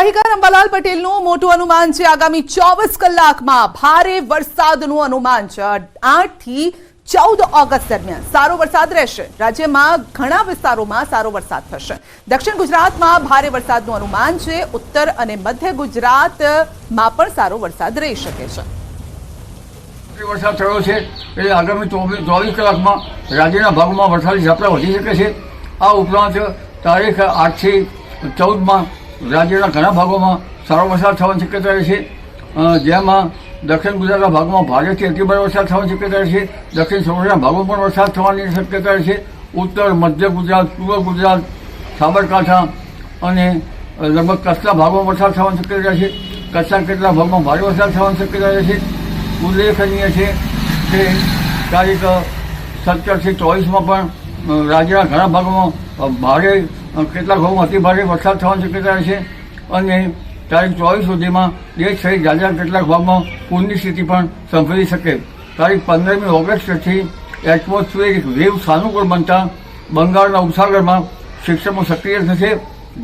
આગાહીકાર અંબાલાલ પટેલનું મોટું અનુમાન છે। આગામી 24 કલાકમાં ભારે વરસાદનું અનુમાન છે। 8 થી 14 ઓગસ્ટ દરમિયાન સારો વરસાદ રહેશે। રાજ્યમાં ઘણા વિસ્તારોમાં સારો વરસાદ થશે। દક્ષિણ ગુજરાતમાં ભારે વરસાદનું અનુમાન છે। ઉત્તર અને મધ્ય ગુજરાતમાં પણ સારો વરસાદ રહી શકે છે। વરસાદ થયો છે એટલે આગામી 24 કલાકમાં રાજ્યના ભાગોમાં વરસાદી ઝાપટા વધી શકે છે। આ ઉપરાંત તારીખ 8 થી 14માં રાજ્યના ઘણા ભાગોમાં સારો વરસાદ થવાની શક્યતા રહે છે, જેમાં દક્ષિણ ગુજરાતના ભાગમાં ભારેથી અતિભારે વરસાદ થવાની શક્યતા રહે છે। દક્ષિણ સૌરાષ્ટ્રના ભાગોમાં પણ વરસાદ થવાની શક્યતા રહે છે। ઉત્તર મધ્ય ગુજરાત, પૂર્વ ગુજરાત, સાબરકાંઠા અને લગભગ કચ્છના ભાગોમાં વરસાદ થવાની શક્યતા રહે છે। કચ્છના કેટલાક ભાગમાં ભારે વરસાદ થવાની શક્યતા રહે છે। ઉલ્લેખનીય છે કે તારીખ 17 થી 24માં પણ રાજ્યના ઘણા ભાગોમાં ભારે કેટલાક ભાગોમાં અતિભારે વરસાદ થવાની શક્યતા છે અને તારીખ 24 સુધીમાં દેશ સહિત રાજ્યના કેટલાક ભાગમાં પૂરની સ્થિતિ પણ સંભળી શકે। તારીખ 15મી ઓગસ્ટથી એટમોસ્ફિયરિક વેવ સાનુકૂળ બનતા બંગાળના ઉપસાગરમાં સિસ્ટમો સક્રિય થશે,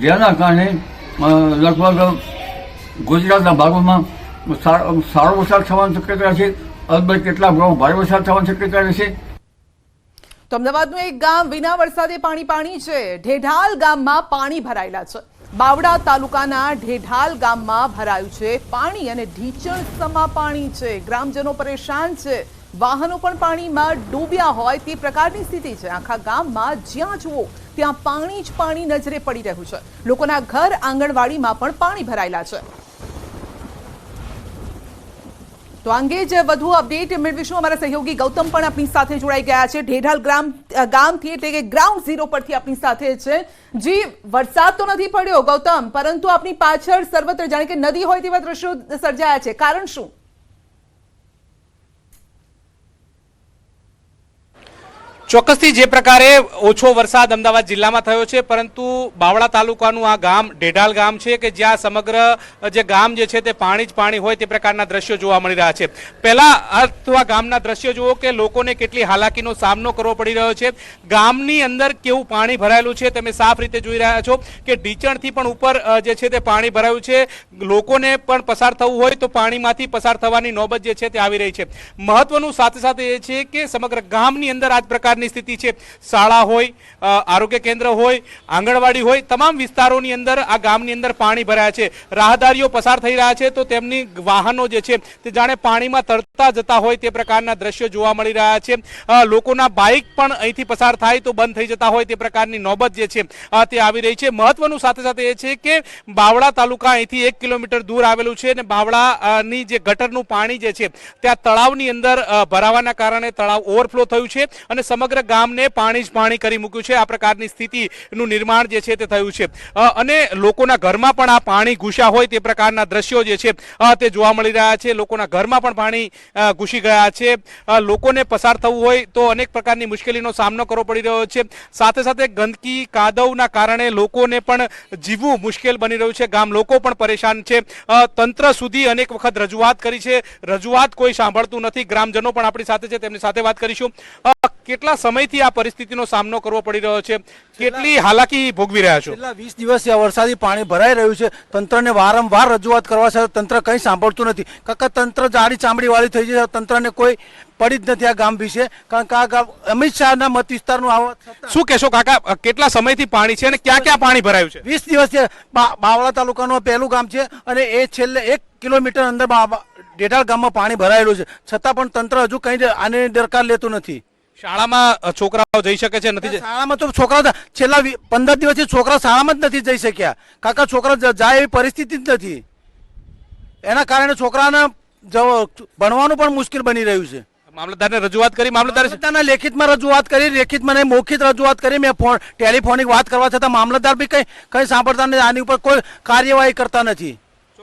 જેના કારણે લગભગ ગુજરાતના ભાગોમાં સારો વરસાદ થવાની શક્યતા છે। અલબત્ત કેટલાક ભાગોમાં ભારે વરસાદ થવાની શક્યતા રહેશે। તો અમદાવાદનું એક ગામ વિના વરસાદે પાણી છે। ઢેઢાલ ગામમાં પાણી ભરાયેલા છે। બાવડા તાલુકાના ઢેઢાલ ગામમાં ભરાયું છે પાણી અને ઢીચણ સમા પાણી છે। ગ્રામજનો પરેશાન છે, વાહનો પણ પાણીમાં ડૂબ્યા હોય તે પ્રકારની સ્થિતિ છે। આખા ગામમાં જ્યાં જુઓ ત્યાં પાણી જ પાણી નજરે પડી રહ્યું છે। લોકોના ઘર આંગણવાડીમાં પણ પાણી ભરાયેલા છે। તો અંગે જ વધુ અપડેટ મેળવીશું। અમારા સહયોગી ગૌતમ પણ આપણી સાથે જોડાઈ ગયા છે ઢેઢાલ ગામથી, એટલે કે ગ્રાઉન્ડ ઝીરો પરથી આપણી સાથે છે। જી, વરસાદ તો નથી પડ્યો ગૌતમ, પરંતુ આપણી પાછળ સર્વત્ર જાણે કે નદી હોય તેવા દ્રશ્યો સર્જાયા છે, કારણ શું? ચોક્કસથી જે પ્રકારે ઓછો વરસાદ અમદાવાદ જિલ્લામાં થયો છે, પરંતુ બાવળા તાલુકાનું આ ગામ ઢેઢાલ ગામ છે કે જ્યાં સમગ્ર જે ગામ જે છે તે પાણી જ પાણી હોય તે પ્રકારના દ્રશ્યો જોવા મળી રહ્યા છે। પહેલા તો આ ગામના દ્રશ્યો જુઓ કે લોકોને કેટલી હાલાકીનો સામનો કરવો પડી રહ્યો છે। ગામની અંદર કેવું પાણી ભરાયેલું છે તમે સાફ રીતે જોઈ રહ્યા છો કે ઢીચણથી પણ ઉપર જે છે તે પાણી ભરાયું છે। લોકોને પણ પસાર થવું હોય તો પાણીમાંથી પસાર થવાની નોબત જે છે તે આવી રહી છે। મહત્વનું સાથે સાથે એ છે કે સમગ્ર ગામની અંદર આ જ પ્રકારની સ્થિતિ છે। શાળા હોય, આરોગ્ય કેન્દ્ર હોય, આંગણવાડી હોય, તમામ વિસ્તારોની અંદર આ ગામની અંદર પાણી ભરાયા છે। રાહદારીઓ પસાર થઈ રહ્યા છે તો તેમની વાહનો જે છે તે જાણે પાણીમાં તરતા જતા હોય તે પ્રકારના દ્રશ્યો જોવા મળી રહ્યા છે। લોકોના બાઇક પણ અહીંથી પસાર થાય તો બંધ થઈ જતા હોય તે પ્રકારની નોબત જે છે તે આવી રહી છે। મહત્વનું સાથે સાથે એ છે કે બાવળા તાલુકા અહીંથી 1 કિલોમીટર દૂર આવેલું છે અને બાવળાની જે ગટરનું પાણી જે છે ત્યાં તળાવની અંદર ભરાવાના કારણે તળાવ ઓવરફ્લો થયું છે અને સમગ્ર ગામને પાણી જ પાણી કરી મૂક્યું છે। આ પ્રકારની સ્થિતિનું નિર્માણ જે છે તે થયું છે અને લોકોના ઘરમાં પણ આ પાણી ઘૂસ્યા હોય તે પ્રકારના દ્રશ્યો જે છે તે જોવા મળી રહ્યા છે। લોકોના ઘરમાં પણ પાણી ઘૂસી ગયા છે। લોકોને પસાર થવું હોય તો અનેક પ્રકારની મુશ્કેલીનો સામનો કરવો પડી રહ્યો છે। સાથે સાથે ગંદકી કાદવના કારણે લોકોને પણ જીવવું મુશ્કેલ બની રહ્યું છે। ગામ લોકો પણ પરેશાન છે। તંત્ર સુધી અનેક વખત રજૂઆત કરી છે, રજૂઆત કોઈ સાંભળતું નથી। ગ્રામજનો પણ આપણી સાથે છે, તેમની સાથે વાત કરીશું। કેટલા સમયથી આ પરિસ્થિતિનો સામનો કરવો પડી રહ્યો છે, કેટલી હાલાકી ભોગવી રહ્યા છો? છેલ્લા 20 દિવસથી વરસાદી પાણી ભરાઈ રહ્યું છે। તંત્રને વારંવાર રજૂઆત કરવા છતાં તંત્ર કંઈ સાંભળતું નથી। કાકા, તંત્ર જાડી ચામડી વાળી થઈ જાય, તંત્રને કોઈ પડી જ નથી આ ગામ વિશે, કારણ કે આ ગામ અમિત શાહના મત વિસ્તારનું આવત। શું કહેશો કાકા, કેટલા સમયથી પાણી છે અને ક્યાં ક્યાં પાણી ભરાયું છે? 20 દિવસથી બાવળા તાલુકાનું પહેલું ગામ છે અને એ છેલ્લે 1 કિલોમીટર અંદર ઢેઢાલ ગામમાં પાણી ભરાયેલું છે, છતાં પણ તંત્ર હજુ કંઈ આની દરકાર લેતું નથી। શાળામાં છોકરાઓ જઈ શકે છે નથી? શાળામાં તો છોકરા છેલ્લા 15 દિવસથી છોકરા શાળામાં જ નથી જઈ શક્યા। કાકા, છોકરા જાય એવી પરિસ્થિતિ જ નથી, એના કારણે છોકરાને ભણવાનું પણ મુશ્કેલ બની રહ્યું છે। મામલતદારને રજૂઆત કરી? મામલતદારના લેખિતમાં રજૂઆત કરી, લેખિતમાં નહીં મૌખિક રજૂઆત કરી। મેં ટેલિફોનિક વાત કરવા છતાં મામલતદાર બી કંઈ સાંભળતા નથી, આની ઉપર કોઈ કાર્યવાહી કરતા નથી।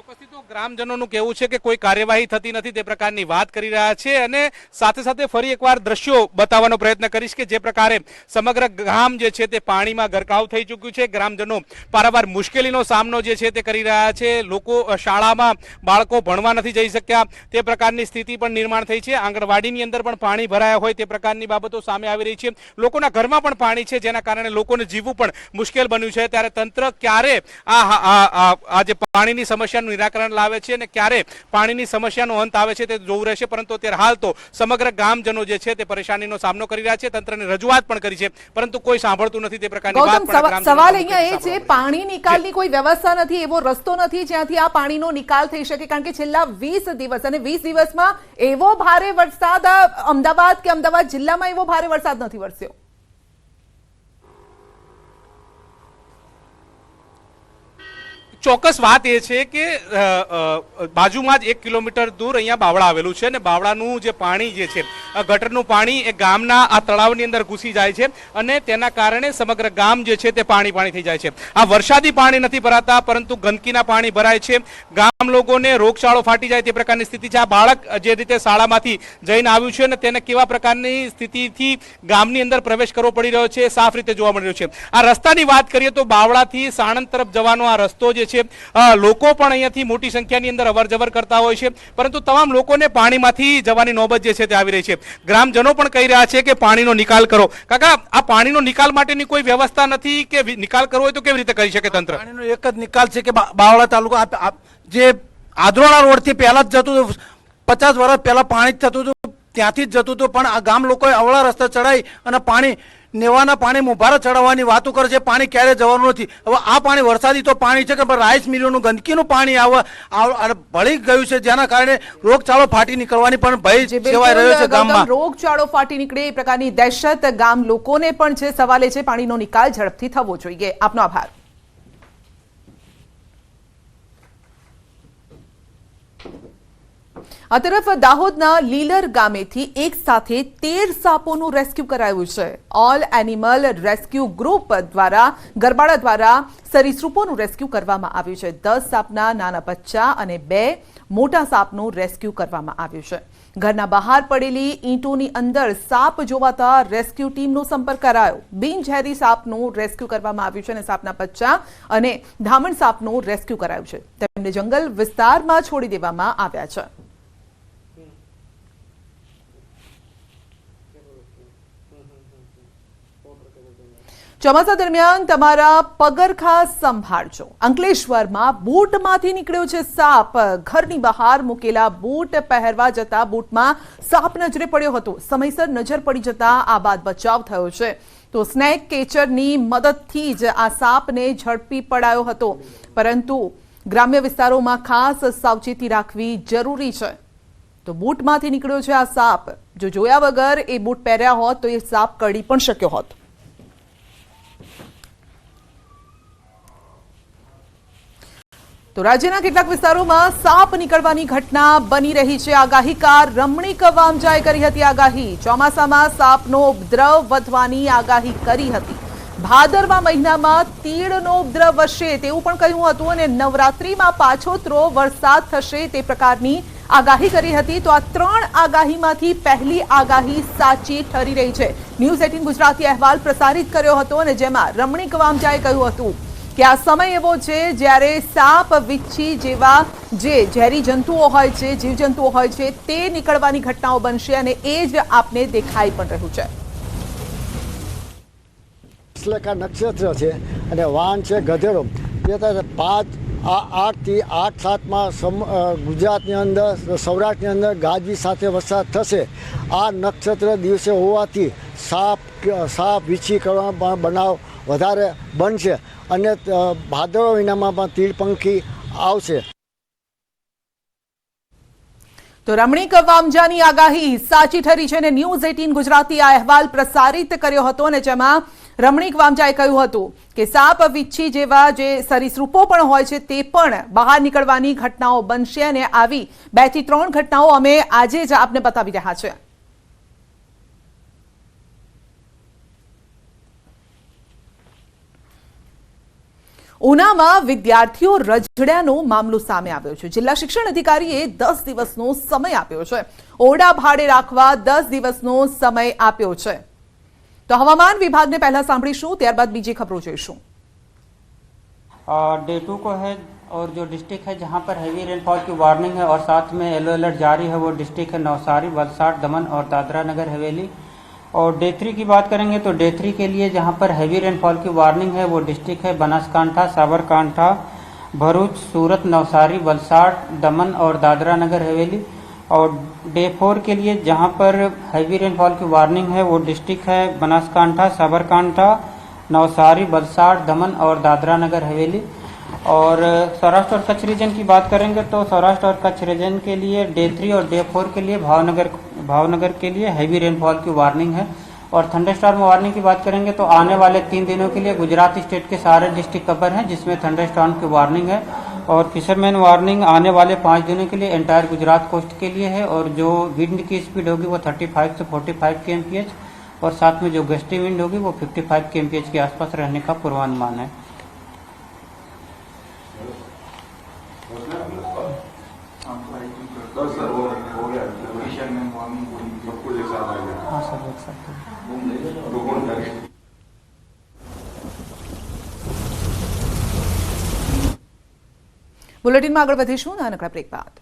ચોક્કસથી તો ગ્રામજનોનું કહેવું છે કે કોઈ કાર્યવાહી થતી નથી તે પ્રકારની વાત કરી રહ્યા છે અને સાથે સાથે ફરી એકવાર દ્રશ્યો બતાવવાનો પ્રયત્ન કરીશ કે જે પ્રકારે સમગ્ર ગામ જે છે તે પાણીમાં ગરકાવ થઈ ચૂક્યું છે. ગ્રામજનો પારાવાર મુશ્કેલીનો સામનો જે છે તે કરી રહ્યા છે. લોકો શાળામાં બાળકો ભણવા નથી જઈ શક્યા તે પ્રકારની સ્થિતિ પણ નિર્માણ થઈ છે. આંગણવાડીની અંદર પણ પાણી ભરાયા હોય તે પ્રકારની બાબતો સામે આવી રહી છે. લોકોના ઘરમાં પણ પાણી છે જેના કારણે લોકોને જીવવું પણ મુશ્કેલ બન્યું છે. ત્યારે તંત્ર ક્યારે આ જે પાણીની સમસ્યાનું નિરાકરણ લાવે છે અને ક્યારે પાણીની સમસ્યાનો અંત આવે છે તે જોવું રહેશે. પરંતુ અત્યારે હાલ તો સમગ્ર ગામજનો જે છે તે પરેશાનીનો સામનો કરી રહ્યા છે. તંત્રને રજૂઆત પણ કરી છે પરંતુ કોઈ સાંભળતું નથી તે પ્રકારની વાત પણ ગ્રામજનો સવાલ અહીંયા એ છે પાણી નિકાલની કોઈ વ્યવસ્થા નથી, એવો રસ્તો નથી જ્યાંથી આ પાણીનો નિકાલ થઈ શકે. કારણ કે છેલ્લા 20 દિવસ અને 20 દિવસમાં એવો ભારે વરસાદ અમદાવાદ કે અમદાવાદ જિલ્લામાં એવો ભારે વરસાદ નથી વરસ્યો. ચોક્કસ વાત એ છે કે બાજુમાં જ 1 કિલોમીટર દૂર અહીંયા બાવળા આવેલું છે અને બાવળાનું જે પાણી જે છે ગટરનું પાણી એ ગામના આ તળાવની અંદર ઘૂસી જાય છે અને તેના કારણે સમગ્ર ગામ જે છે તે પાણી થઈ જાય છે. આ વરસાદી પાણી નથી ભરાતા પરંતુ ગંદકીના પાણી ભરાય છે. ગામ લોકોને રોગચાળો ફાટી જાય તે પ્રકારની સ્થિતિ છે. આ બાળક જે રીતે શાળામાંથી જઈને આવ્યું છે અને તેને કેવા પ્રકારની સ્થિતિથી ગામની અંદર પ્રવેશ કરવો પડી રહ્યો છે સાફ રીતે જોવા મળી રહ્યો છે. આ રસ્તાની વાત કરીએ તો બાવળાથી સાણંદ તરફ જવાનો આ રસ્તો જે છે લોકો પણ અહીંયાથી મોટી સંખ્યાની અંદર અવર જવર કરતા હોય છે પરંતુ તમામ લોકોને પાણીમાંથી જવાની નોબત જે છે તે આવી રહી છે. ગ્રામજનો પણ કહી રહ્યા છે કે પાણીનો નિકાલ કરો. કાકા, આ પાણીનો નિકાલ માટેની કોઈ વ્યવસ્થા નથી કે નિકાલ કરવો હોય તો કેવી રીતે કરી શકે તંત્ર? પાણીનો એક જ નિકાલ છે કે બાવળા તાલુકા જે આદરોડા રોડથી પહેલા જ જતું હતું, 50 વર્ષ પહેલા પાણી જ થતું હતું, ત્યાંથી જ જતું હતું. પણ આ ગામ લોકોએ અવળા રસ્તા ચડાવી અને પાણી નેવાના પાણી મુભારા ચડાવવાની વાતો કરે છે. પાણી ક્યારે જવાનું નથી. હવે આ પાણી વરસાદી તો પાણી છે કે રાઈસ મિલોનું ગંદકીનું પાણી ભળી ગયું છે જેના કારણે રોગચાળો ફાટી નીકળવાની પણ ભય સેવાઈ રહ્યો છે ગામમાં. રોગચાળો ફાટી નીકળે એ પ્રકારની દહેશત ગામ લોકોને પણ છે. સવાલ એ છે પાણીનો નિકાલ ઝડપથી થવો જોઈએ. આપનો આભાર. આ તરફ દાહોદના લીલર ગામેથી એક સાથે 13 સાપોનું રેસ્ક્યુ કરાયું છે. ઓલ એનિમલ રેસ્ક્યુ ગ્રુપ દ્વારા ગરબાડા દ્વારા સરીસૃપોનું રેસ્ક્યુ કરવામાં આવ્યું છે. 10 સાપના નાના બચ્ચા અને 2 મોટા સાપનું રેસ્ક્યુ કરવામાં આવ્યું છે. ઘરના બહાર પડેલી ઈંટોની અંદર સાપ જોવાતા રેસ્ક્યુ ટીમનો સંપર્ક કરાયો. બિનઝેરી સાપનું રેસ્ક્યુ કરવામાં આવ્યું છે અને સાપના બચ્ચા અને ધામણ સાપનું રેસ્ક્યુ કરાયું છે. તેમને જંગલ વિસ્તારમાં છોડી દેવામાં આવ્યા છે. ચોમાસા દરમિયાન તમારા પગરખા સંભાળજો. અંકલેશ્વરમાં બૂટમાંથી નીકળ્યો છે સાપ. ઘરની બહાર મૂકેલા બૂટ પહેરવા જતા બૂટમાં સાપ નજરે પડ્યો હતો. સમયસર નજર પડી જતા આ બાદ બચાવ થયો છે. તો સ્નેક કેચરની મદદથી જ આ સાપને ઝડપી પડાયો હતો. પરંતુ ગ્રામ્ય વિસ્તારોમાં ખાસ સાવચેતી રાખવી જરૂરી છે. તો બૂટમાંથી નીકળ્યો છે આ સાપ. જો જોયા વગર એ બૂટ પહેર્યા હોત તો એ સાપ કરડી પણ શક્યો હોત. તો રાજ્યના કેટલાક વિસ્તારોમાં સાપ નીકળવાની ઘટના બની રહી છે. આગાહીકાર રમણીક વામજાએ કરી હતી આગાહી. ચોમાસામાં સાપનો ઉપદ્રવ વધવાની આગાહી કરી હતી. ભાદરવા મહિનામાં તીડનો ઉપદ્રવ વધશે તેવું પણ કહ્યું હતું અને નવરાત્રીમાં પાછોતરો વરસાદ થશે તે પ્રકારની આગાહી કરી હતી. તો આ 3 આગાહીમાંથી પહેલી આગાહી સાચી ઠરી રહી છે. ન્યૂઝ 18 ગુજરાતી અહેવાલ પ્રસારિત કર્યો હતો અને જેમાં રમણીક વામજાએ કહ્યું હતું કે આ સમય એવો છે જ્યારે સાપ, વીંછી જેવા જે ઝેરી જંતુઓ હોય છે, જીવજંતુઓ હોય છે તે નીકળવાની ઘટનાઓ બનશે અને એ જ આપને દેખાઈ પણ રહ્યું છે. નક્ષત્ર છે અને વાન છે ગધેડો. 8 થી 7માં ગુજરાતની અંદર સૌરાષ્ટ્રની અંદર ગાજવી સાથે વરસાદ થશે. આ નક્ષત્ર દિવસે હોવાથી સાપ વીંછી કરવાનો બનાવ વધારે બનશે અને ભાદરવા મહિનામાં પણ તીડપંખી આવશે. તો રમણીક વામજાની આગાહી સાચી ઠરી છે અને ન્યૂઝ 18 ગુજરાતી આ અહેવાલ પ્રસારિત કર્યો હતો અને જેમાં રમણીક વામજાએ કહ્યું હતું કે સાપ, વીંછી જેવા જે સરીસૃપો પણ હોય છે તે પણ બહાર નીકળવાની ઘટનાઓ બનશે અને આવી 2 થી 3 ઘટનાઓ અમે આજે જ આપને બતાવી રહ્યા છે. ઉનામાં વિદ્યાર્થીઓ રજડ્યાનો મામલો સામે આવ્યો છે. જિલ્લા શિક્ષણ અધિકારીએ 10 દિવસનો સમય આપ્યો છે. ઓરડા ભાડે રાખવા 10 દિવસનો સમય આપ્યો છે. તો હવામાન વિભાગને પહેલા સાંભળીશું, ત્યારબાદ બીજી ખબરો જોઈશું. डे 2 को है और जो डिस्ट्रिक्ट है जहां पर हैवी रेनफॉल की वार्निंग है और साथ में येलो अलर्ट जारी है वो डिस्ट्रिक्ट है नवसारी, वलसाड, दमन और दादरा नगर हवेली. और डे 3 की बात करेंगे तो डे 3 के लिए जहां पर हैवी रेनफॉल की वार्निंग है वो डिस्ट्रिक्ट है बनासकांठा, साबरकांठा, भरूच, सूरत, नवसारी, वलसाड, दमन और दादरा नगर हवेली. और डे 4 के लिए जहां पर हैवी रेनफॉल की वार्निंग है वो डिस्ट्रिक्ट है बनासकांठा, साबरकांठा, नवसारी, वलसाड, दमन और दादरा नगर हवेली. और सौराष्ट्र और कच्छ रीजन की बात करेंगे तो सौराष्ट्र और कच्छ रीजन के लिए डे 3 और डे 4 के लिए भावनगर के लिए हैवी रेनफॉल की वार्निंग है. और थंडरस्टॉर्म वार्निंग की बात करेंगे तो आने वाले 3 दिनों के लिए गुजरात स्टेट के सारे डिस्ट्रिक्ट कवर हैं जिसमें थंडरस्टॉर्म की वार्निंग है. और फिशरमैन वार्निंग आने वाले 5 दिनों के लिए एंटायर गुजरात कोस्ट के लिए है. और जो विंड की स्पीड होगी वो 35 से 45 kmph और साथ में जो गस्टी विंड होगी वो 55 kmph के आसपास रहने का पूर्वानुमान है. हाँ सर, देख सकते हैं. બુલેટિનમાં આગળ વધીશું નાનકડા બ્રેક બાદ.